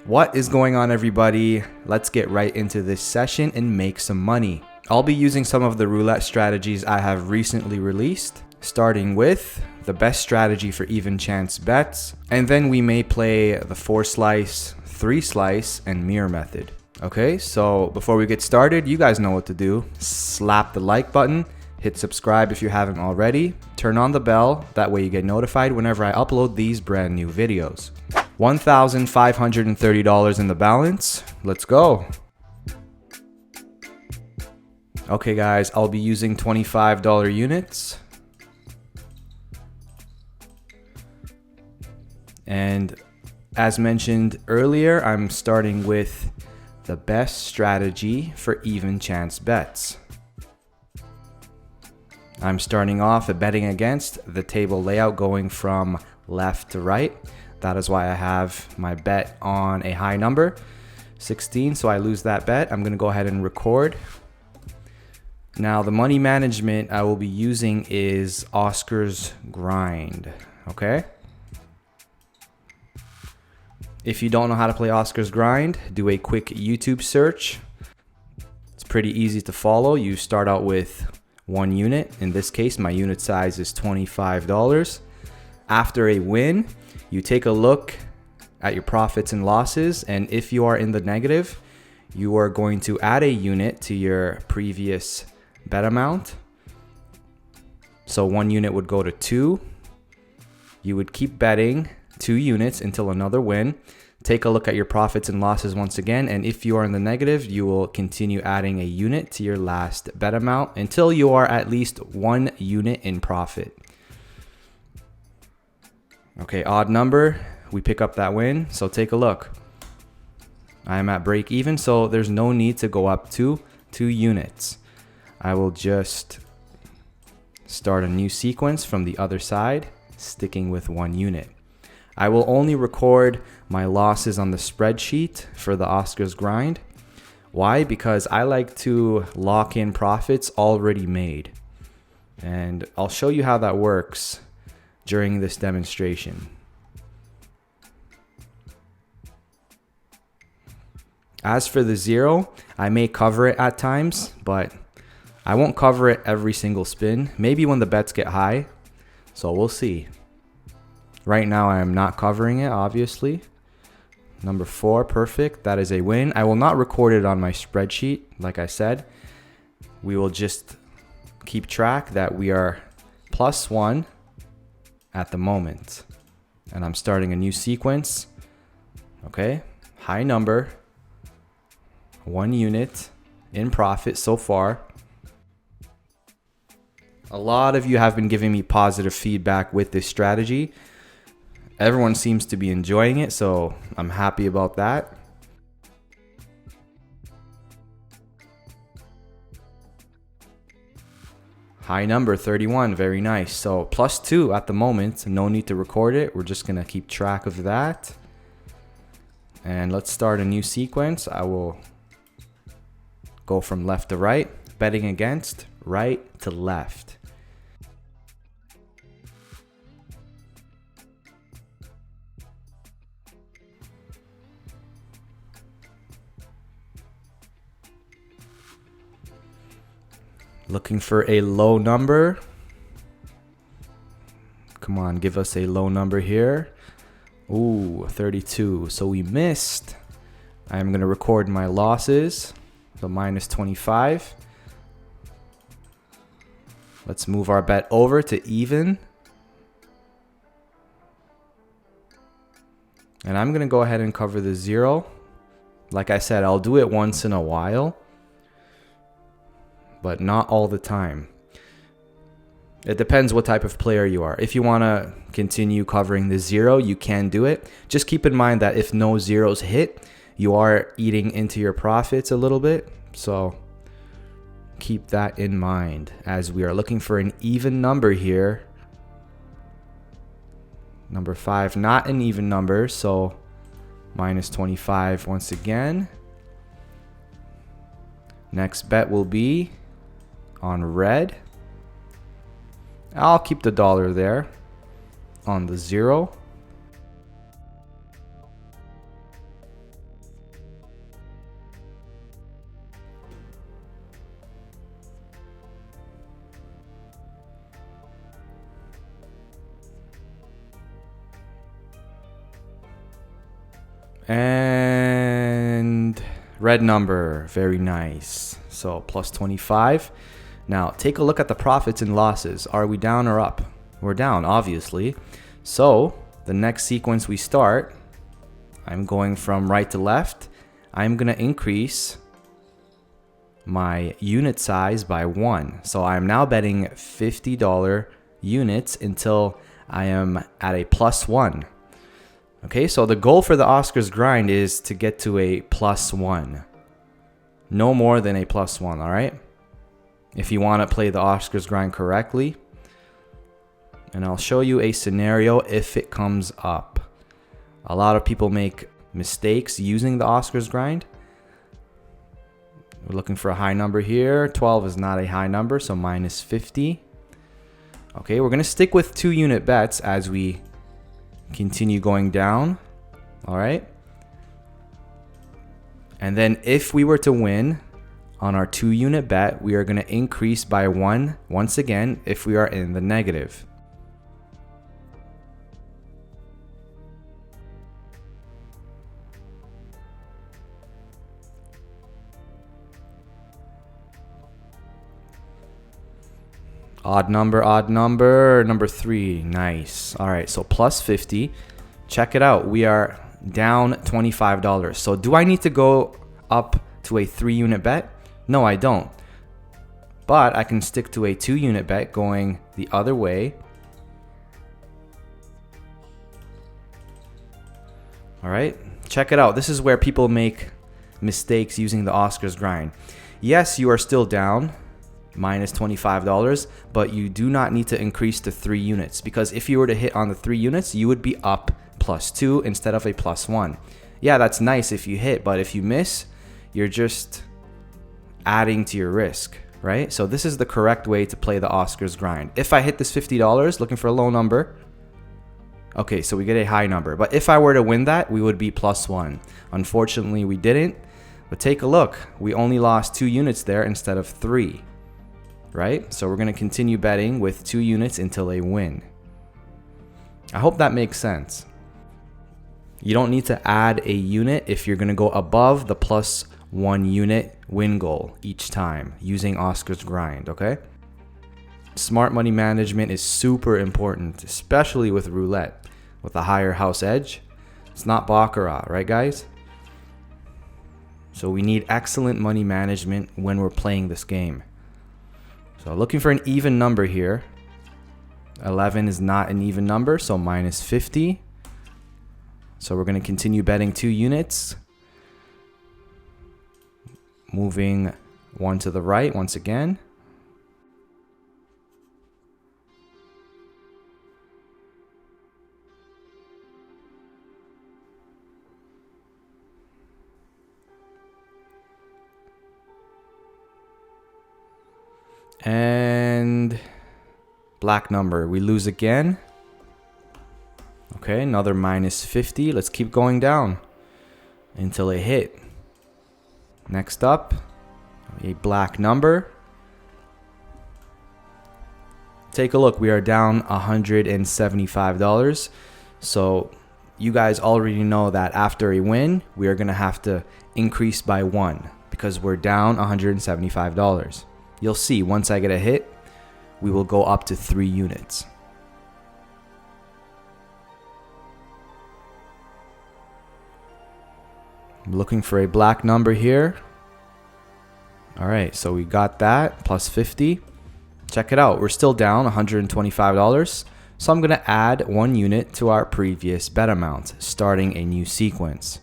What is going on, everybody? Let's get right into this session and make some money. I'll be using some of the roulette strategies I have recently released, starting with the best strategy for even chance bets, and then we may play the 4 slice, 3 slice, and mirror method. Okay, so before we get started, you guys know what to do. Slap the like button, hit subscribe if you haven't already, turn on the bell, that way you get notified whenever I upload these brand new videos. $1,530 in the balance. Let's go. Okay guys, I'll be using $25 units. And as mentioned earlier, I'm starting with the best strategy for even chance bets. I'm starting off at betting against the table layout going from left to right. That is why I have my bet on a high number, 16, so I lose that bet. I'm gonna go ahead and record. Now the money management I will be using is Oscar's Grind, okay? If you don't know how to play Oscar's Grind, do a quick YouTube search. It's pretty easy to follow. You start out with 1 unit. In this case, my unit size is $25. After a win, you take a look at your profits and losses, and if you are in the negative, you are going to add a unit to your previous bet amount. So 1 unit would go to 2. You would keep betting 2 units until another win. Take a look at your profits and losses once again, and if you are in the negative, you will continue adding a unit to your last bet amount until you are at least 1 unit in profit. Okay, odd number, we pick up that win, so take a look. I am at break even, so there's no need to go up to 2 units. I will just start a new sequence from the other side, sticking with 1 unit. I will only record my losses on the spreadsheet for the Oscar's Grind. Why? Because I like to lock in profits already made. And I'll show you how that works during this demonstration. As for the 0, I may cover it at times, but I won't cover it every single spin. Maybe when the bets get high, so we'll see. Right now I am not covering it, obviously. Number 4, perfect, that is a win. I will not record it on my spreadsheet, like I said. We will just keep track that we are +1 at the moment. And I'm starting a new sequence. Okay, high number, 1 unit in profit so far. A lot of you have been giving me positive feedback with this strategy. Everyone seems to be enjoying it, so I'm happy about that. High number, 31, very nice. So +2 at the moment, no need to record it. We're just gonna keep track of that. And let's start a new sequence. I will go from left to right, betting against right to left. Looking for a low number. Come on, give us a low number here. Ooh, 32. So we missed. I'm going to record my losses. So -25. Let's move our bet over to even. And I'm going to go ahead and cover the 0. Like I said, I'll do it once in a while, but not all the time. It depends what type of player you are. If you want to continue covering the 0, you can do it. Just keep in mind that if no zeros hit, you are eating into your profits a little bit. So keep that in mind as we are looking for an even number here. Number 5, not an even number, so -25 once again. Next bet will be on red. I'll keep the $1 there on the 0. And red number, very nice. So plus 25. Now take a look at the profits and losses. Are we down or up? We're down, obviously. So the next sequence we start, I'm going from right to left. I'm gonna increase my unit size by 1. So I'm now betting $50 units until I am at a +1. Okay, so the goal for the Oscars grind is to get to a +1. No more than a +1, all right? If you want to play the Oscars grind correctly. And I'll show you a scenario if it comes up. A lot of people make mistakes using the Oscars grind. We're looking for a high number here. 12 is not a high number, so -50. Okay, we're going to stick with 2-unit bets as we continue going down. All right. And then if we were to win on our 2-unit bet, we are going to increase by 1 once again if we are in the negative. Odd number, number 3. Nice. All right, so +50. Check it out. We are down $25. So do I need to go up to a 3-unit bet? No, I don't. But I can stick to a 2-unit bet going the other way. All right, check it out. This is where people make mistakes using the Oscars grind. Yes, you are still down -$25, but you do not need to increase to 3 units, because if you were to hit on the 3 units, you would be up +2 instead of a +1. Yeah, that's nice if you hit, but if you miss, you're just adding to your risk, right? So this is the correct way to play the Oscars grind. If I hit this $50, looking for a low number, okay, so we get a high number. But if I were to win that, we would be +1. Unfortunately, we didn't. But take a look. We only lost 2 units there instead of 3. Right? So we're going to continue betting with 2 units until they win. I hope that makes sense. You don't need to add a unit if you're going to go above the +1 unit win goal each time using Oscars grind, okay? Smart money management is super important, especially with roulette, with a higher house edge. It's not baccarat, right guys? So we need excellent money management when we're playing this game. So looking for an even number here. 11 is not an even number, so -50. So we're going to continue betting 2 units. Moving 1 to the right once again. And black number, we lose again. Okay, another -50. Let's keep going down until they hit. Next up, a black number. Take a look, we are down $175. So you guys already know that after a win, we are going to have to increase by 1 because we're down $175. You'll see once I get a hit, we will go up to 3 units. I'm looking for a black number here. All right, so we got that, +50. Check it out, we're still down $125. So I'm gonna add 1 unit to our previous bet amount, starting a new sequence.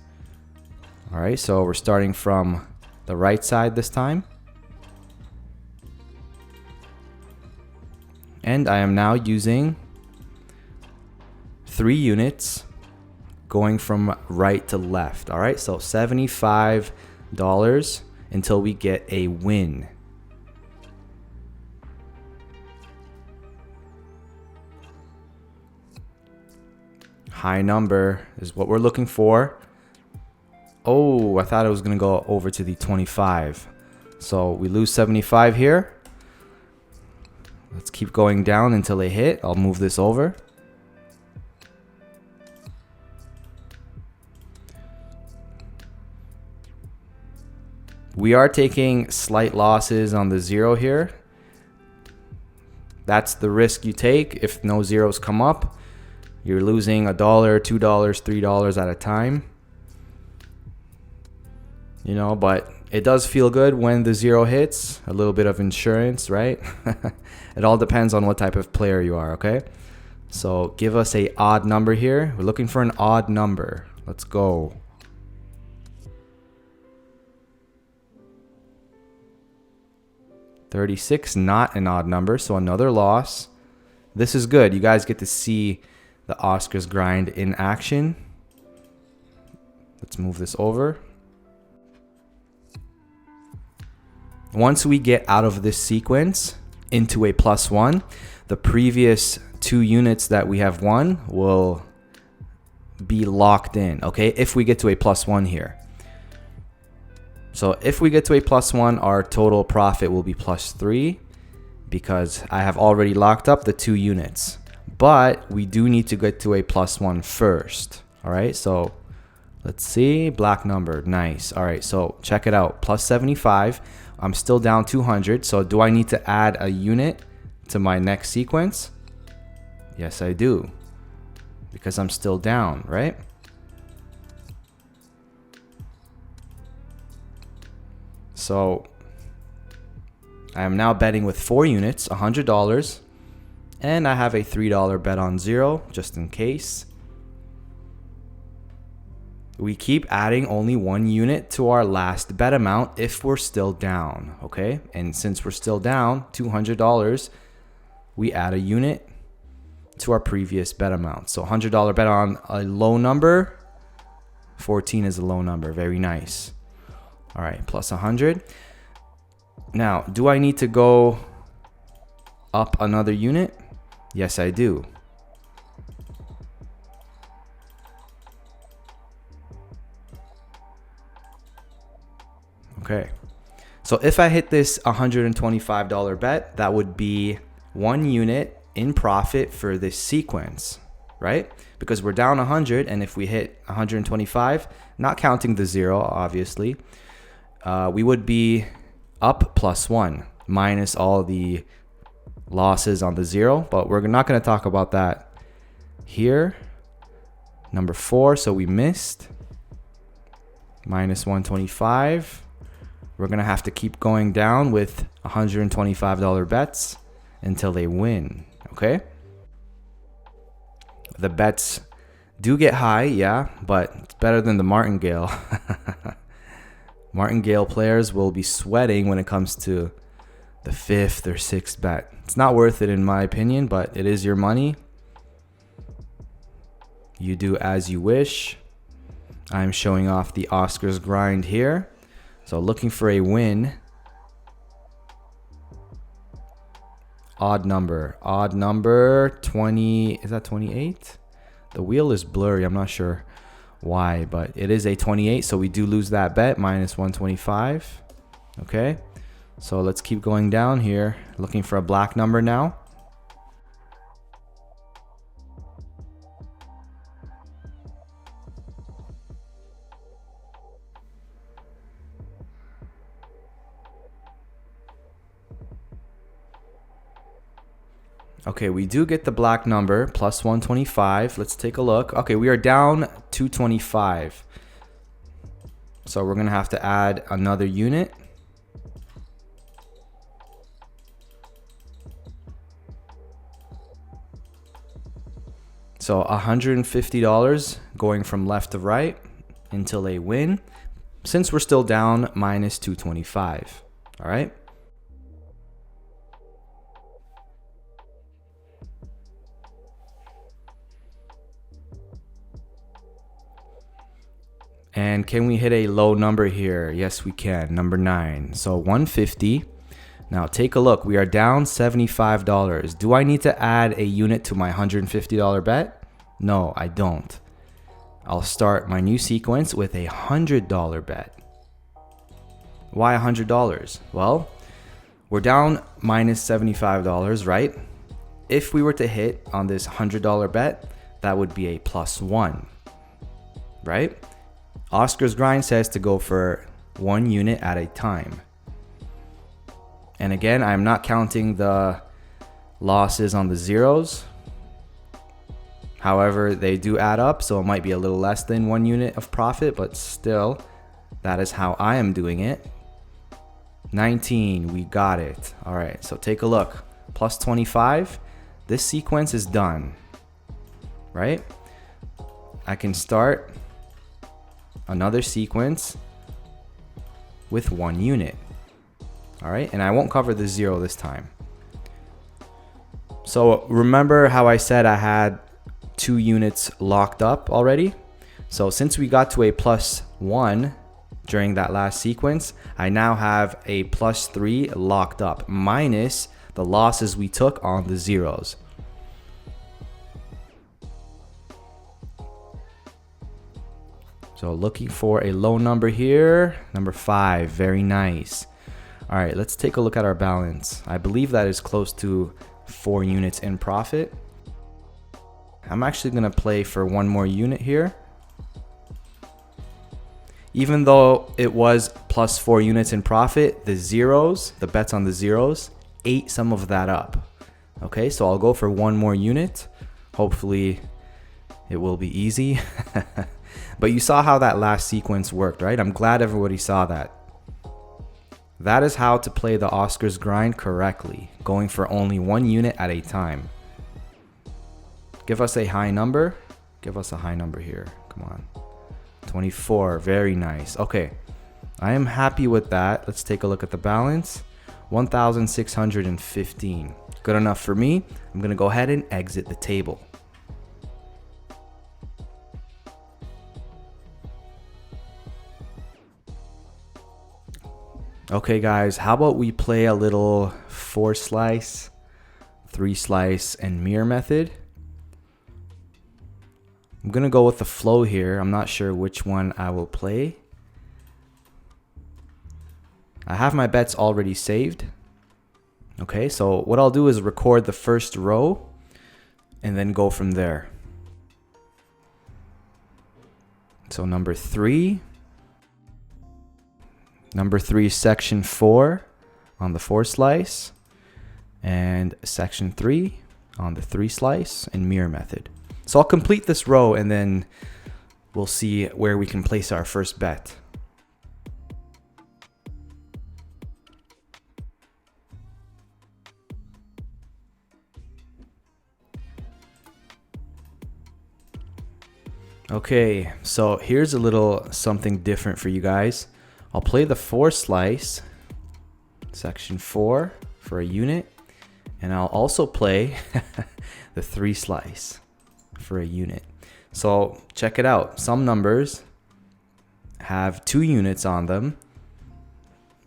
All right, so we're starting from the right side this time. And I am now using 3 units going from right to left. All right, so $75 until we get a win. High number is what we're looking for. Oh, I thought it was gonna go over to the 25. So we lose 75 here. Let's keep going down until they hit. I'll move this over. We are taking slight losses on the zero here. That's the risk you take. If no zeros come up, you're losing $1, $2, $3 at a time. You know, but it does feel good when the zero hits. A little bit of insurance, right? It all depends on what type of player you are, okay? So give us a odd number here. We're looking for an odd number. Let's go. 36, not an odd number, so another loss. This is good. You guys get to see the Oscars grind in action. Let's move this over. Once we get out of this sequence into a +1, the previous 2 units that we have won will be locked in, okay? If we get to a +1 here. So if we get to a +1, our total profit will be +3 because I have already locked up the 2 units. But we do need to get to a +1 first. All right, so let's see. Black number, nice. All right, so check it out. +75. I'm still down 200. So do I need to add a unit to my next sequence? Yes, I do. Because I'm still down, right? So I am now betting with 4 units, $100, and I have a $3 bet on zero just in case. We keep adding only 1 unit to our last bet amount if we're still down, okay? And since we're still down $200, we add a unit to our previous bet amount. So $100 bet on a low number, 14 is a low number, very nice. All right, +100. Now, do I need to go up another unit? Yes, I do. Okay. So if I hit this $125 bet, that would be 1 unit in profit for this sequence, right? Because we're down 100, and if we hit 125, not counting the zero, obviously, we would be up +1 minus all the losses on the zero, but we're not going to talk about that here. Number 4, so we missed. -125. We're going to have to keep going down with $125 bets until they win, okay? The bets do get high, yeah, but it's better than the martingale. Martingale players will be sweating when it comes to the 5th or 6th bet. It's not worth it in my opinion, but it is your money. You do as you wish. I'm showing off the Oscars grind here. So looking for a win. Odd number 20. Is that 28? The wheel is blurry. I'm not sure why, but it is a 28, so we do lose that bet, -125. Okay, so let's keep going down here, looking for a black number now. Okay, we do get the black number, +125. Let's take a look. Okay, we are down 225. So we're going to have to add another unit. So $150 going from left to right until they win. Since we're still down, -225. All right. And can we hit a low number here? Yes, we can. Number 9. So 150. Now take a look. We are down $75. Do I need to add a unit to my $150 bet? No, I don't. I'll start my new sequence with a $100 bet. Why $100? Well, we're down -$75, right? If we were to hit on this $100 bet, that would be a +1, right? Oscars grind says to go for 1 unit at a time. And again, I'm not counting the losses on the zeros. However, they do add up, so it might be a little less than 1 unit of profit, but still, that is how I am doing it. 19, we got it. All right, so take a look. Plus 25, this sequence is done, right? I can start another sequence with 1 unit. All right, and I won't cover the 0 this time. So remember how I said I had 2 units locked up already? So since we got to a plus 1 during that last sequence, I now have a plus 3 locked up, minus the losses we took on the zeros. So looking for a low number here, number 5, very nice. All right, let's take a look at our balance. I believe that is close to 4 units in profit. I'm actually gonna play for 1 more unit here. Even though it was plus 4 units in profit, the zeros, the bets on the zeros, ate some of that up. Okay, so I'll go for 1 more unit. Hopefully it will be easy. But you saw how that last sequence worked, right? I'm glad everybody saw that. That is how to play the Oscars grind correctly, going for only 1 unit at a time. Give us a high number. Give us a high number here. Come on. 24, very nice. Okay, I am happy with that. Let's take a look at the balance. 1,615. Good enough for me. I'm gonna go ahead and exit the table. Okay guys, how about we play a little 4 slice, 3 slice, and mirror method. I'm gonna go with the flow here. I'm not sure which one I will play. I have my bets already saved. Okay, so what I'll do is record the first row and then go from there. So number 3. Number 3 is section 4 on the 4 slice, and section 3 on the 3 slice, and mirror method. So I'll complete this row and then we'll see where we can place our first bet. Okay, so here's a little something different for you guys. I'll play the 4 slice, section 4 for a unit, and I'll also play the 3 slice for a unit. So check it out. Some numbers have 2 units on them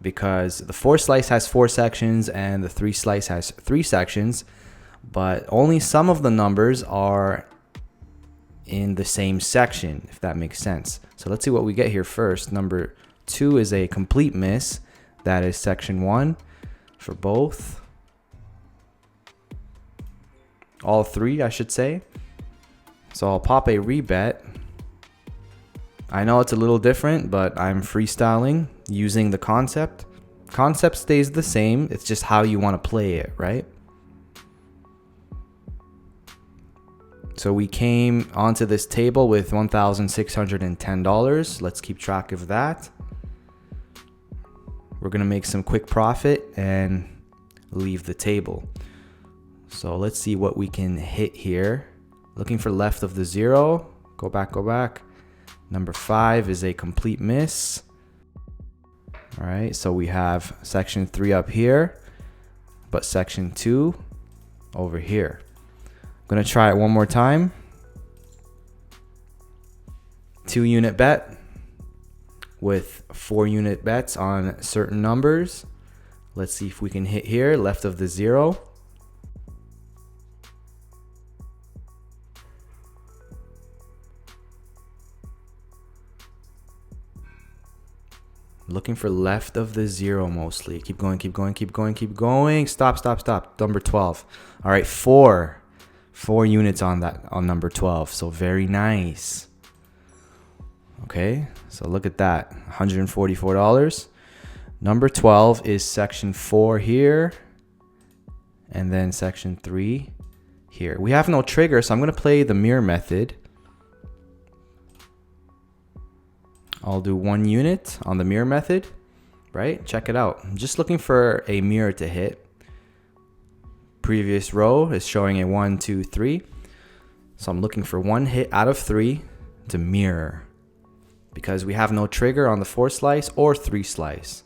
because the 4 slice has 4 sections and the 3 slice has 3 sections, but only some of the numbers are in the same section, if that makes sense. So let's see what we get here first. Number 2 is a complete miss. That is section 1 for both. All 3, I should say. So I'll pop a rebet. I know it's a little different, but I'm freestyling using the concept. Concept stays the same. It's just how you want to play it, right? So we came onto this table with $1,610. Let's keep track of that. We're going to make some quick profit and leave the table. So let's see what we can hit here. Looking for left of the 0. Go back, go back. Number 5 is a complete miss. All right, so we have section 3 up here, but section 2 over here. I'm going to try it one more time. 2 unit bet with 4 unit bets on certain numbers. Let's see if we can hit here, left of the 0. Looking for left of the 0 mostly. Keep going, keep going, keep going, keep going. Stop, stop, stop. Number 12. All right, 4 units on that, on number 12. So very nice. Okay, so look at that, $144. Number 12 is section 4 here, and then section 3 here. We have no trigger, so I'm going to play the mirror method. I'll do 1 unit on the mirror method, right? Check it out. I'm just looking for a mirror to hit. Previous row is showing a 1, 2, 3. So I'm looking for 1 hit out of 3 to mirror, because we have no trigger on the 4 slice or 3 slice.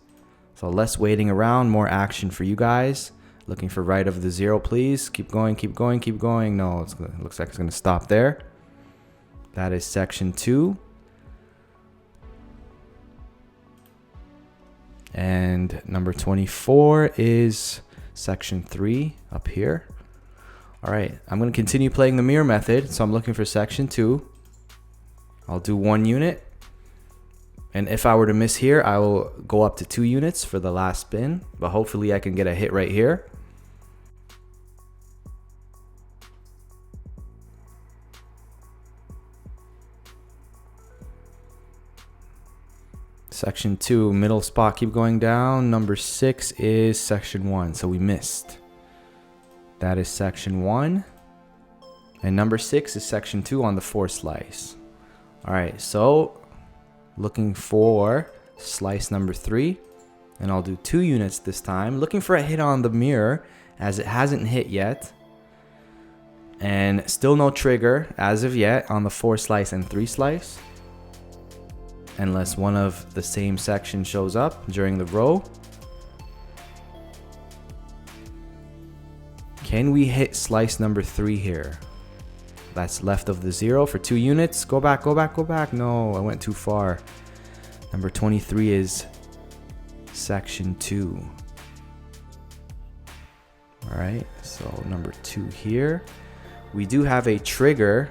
So less waiting around, more action for you guys. Looking for right of the 0, please. Keep going, keep going, keep going. No, it looks like it's going to stop there. That is section 2. And number 24 is section 3 up here. All right, I'm going to continue playing the mirror method. So I'm looking for section 2. I'll do 1 unit. And if I were to miss here, I will go up to 2 units for the last spin. But hopefully I can get a hit right here. Section 2, middle spot, keep going down. Number 6 is section 1, so we missed. That is section 1. And number 6 is section 2 on the 4 slice. All right, so looking for slice number 3, and I'll do 2 units this time. Looking for a hit on the mirror, as it hasn't hit yet. And still no trigger as of yet on the 4 slice and 3 slice. Unless one of the same section shows up during the row. Can we hit slice number 3 here? That's left of the 0 for 2 units. Go back, go back, go back. No, I went too far. Number 23 is section 2. All right, so number 2 here. We do have a trigger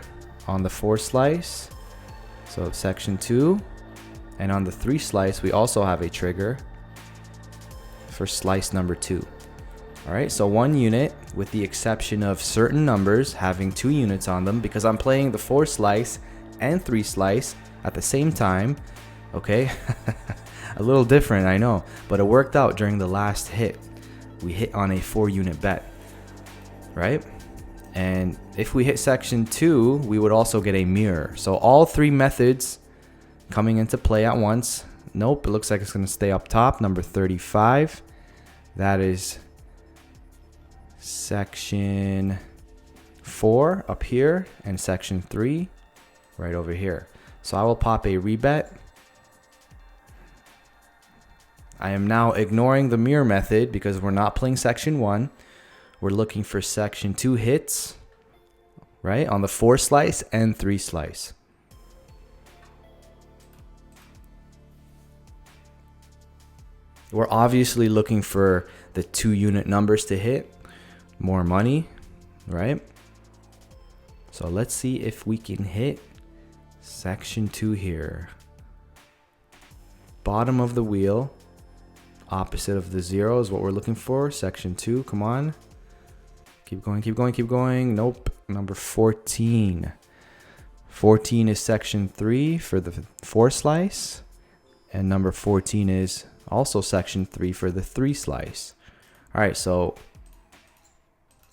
on the 4 slice. So section 2. And on the 3 slice, we also have a trigger for slice number 2. All right, so 1 unit, with the exception of certain numbers having 2 units on them, because I'm playing the 4 slice and 3 slice at the same time. Okay, a little different, I know, but it worked out during the last hit. We hit on a 4 unit bet, right? And if we hit section 2, we would also get a mirror. So all 3 methods coming into play at once. Nope, it looks like it's going to stay up top. Number 35. That is section 4 up here, and section 3 right over here. So I will pop a rebet. I am now ignoring the mirror method because we're not playing section 1. We're looking for section 2 hits, right, on the 4 slice and 3 slice. We're obviously looking for the 2 unit numbers to hit. More money, right? So let's see if we can hit section 2 here. Bottom of the wheel, opposite of the 0 is what we're looking for. Section 2, come on. Keep going, keep going, keep going. Nope, number 14. 14 is section 3 for the 4 slice. And number 14 is also section 3 for the 3 slice. All right, so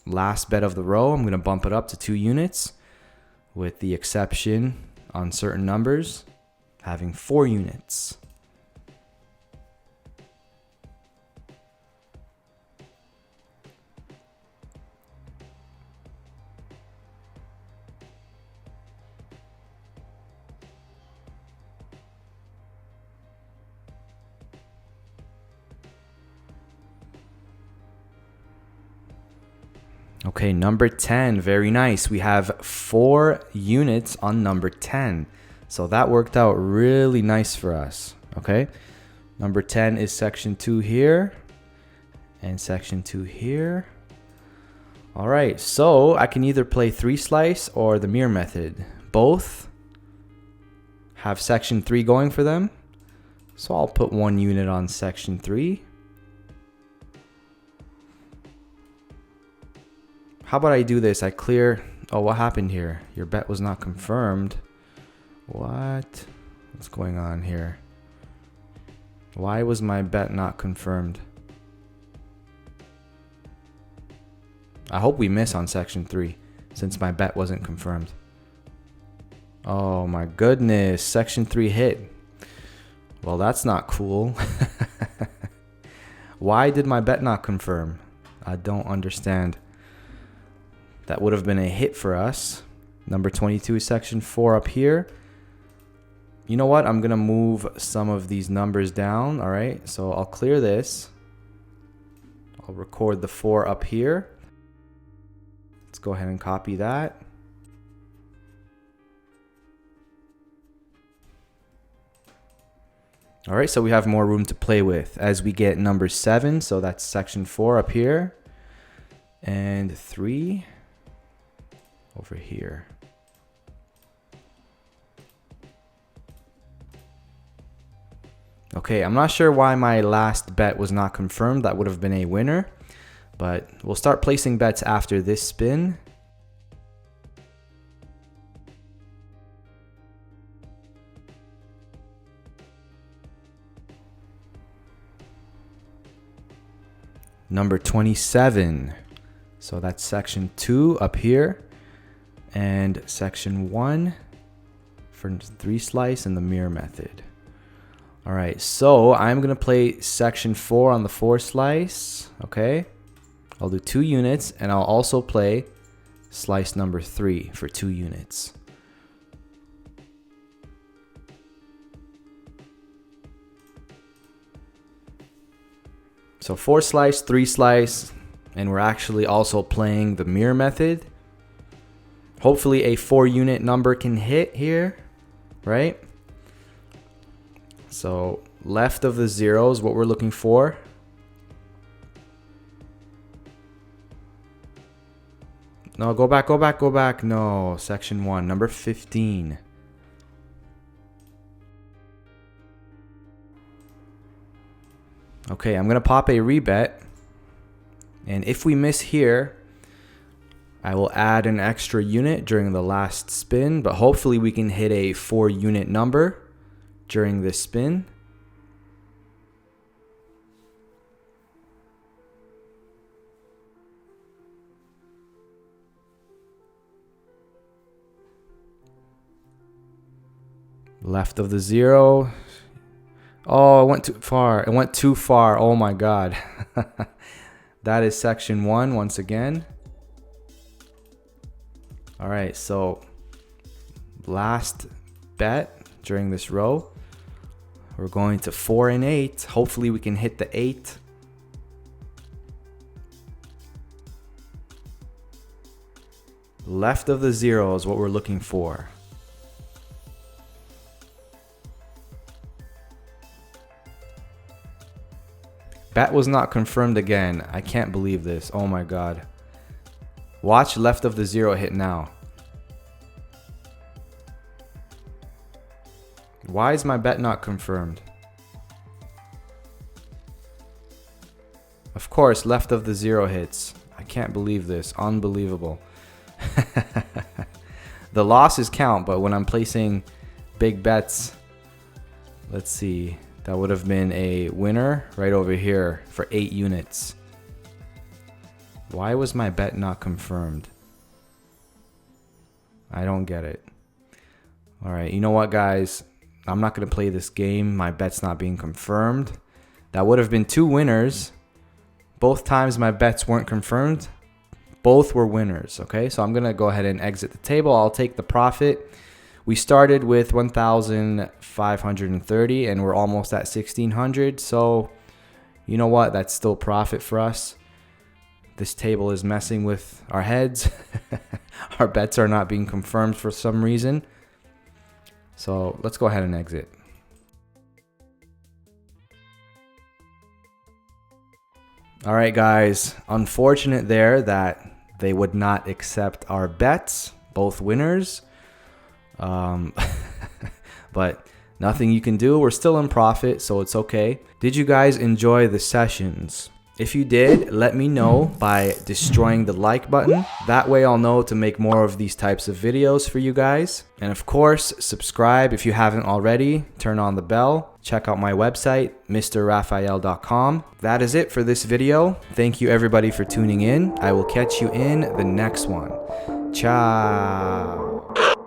last bet of the row, I'm going to bump it up to 2 units, with the exception on certain numbers having 4 units. Okay, number 10, very nice. We have 4 units on number 10. So that worked out really nice for us, okay? Number 10 is section 2 here, and section 2 here. All right, so I can either play 3 slice or the mirror method. Both have section 3 going for them. So I'll put 1 unit on section 3. How about I do this? I clear. Oh, what happened here? Your bet was not confirmed. What? What's going on here? Why was my bet not confirmed? I hope we miss on section 3 since my bet wasn't confirmed. Oh my goodness, section 3 hit. Well, that's not cool. Why did my bet not confirm? I don't understand. That would have been a hit for us. Number 22 is section 4 up here. You know what? I'm going to move some of these numbers down. All right. So I'll clear this. I'll record the 4 up here. Let's go ahead and copy that. All right. So we have more room to play with as we get number 7. So that's section 4 up here. And 3 over here. Okay, I'm not sure why my last bet was not confirmed. That would have been a winner. But we'll start placing bets after this spin. Number 27. So that's section 2 up here. And section 1 for 3 slice and the mirror method. All right, so I'm going to play section 4 on the 4 slice, okay? I'll do 2 units, and I'll also play slice number 3 for 2 units. So 4 slice, 3 slice, and we're actually also playing the mirror method. Hopefully a 4 unit number can hit here, right? So left of the 0 is what we're looking for. No, go back, go back, go back. No, section 1, number 15. Okay, I'm going to pop a rebet. And if we miss here, I will add an extra unit during the last spin. But hopefully we can hit a 4 unit number during this spin. Left of the 0. Oh, it went too far. It went too far. Oh my God. That is section 1 once again. All right, so last bet during this row. We're going to 4 and 8. Hopefully we can hit the 8. Left of the 0 is what we're looking for. Bet was not confirmed again. I can't believe this. Oh my God. Watch left of the 0 hit now. Why is my bet not confirmed? Of course, left of the 0 hits. I can't believe this. Unbelievable. The losses count, but when I'm placing big bets, let's see. That would have been a winner right over here for 8 units. Why was my bet not confirmed? I don't get it. All right, you know what, guys? I'm not going to play this game. My bet's not being confirmed. That would have been 2 winners. Both times my bets weren't confirmed. Both were winners, okay? So I'm going to go ahead and exit the table. I'll take the profit. We started with 1,530 and we're almost at 1,600. So you know what? That's still profit for us. This table is messing with our heads. Our bets are not being confirmed for some reason. So let's go ahead and exit. All right, guys. Unfortunate there that they would not accept our bets, both winners. But nothing you can do. We're still in profit, so it's okay. Did you guys enjoy the sessions? If you did, let me know by destroying the like button. That way I'll know to make more of these types of videos for you guys. And of course, subscribe if you haven't already. Turn on the bell. Check out my website, mrrafael.com. That is it for this video. Thank you everybody for tuning in. I will catch you in the next one. Ciao.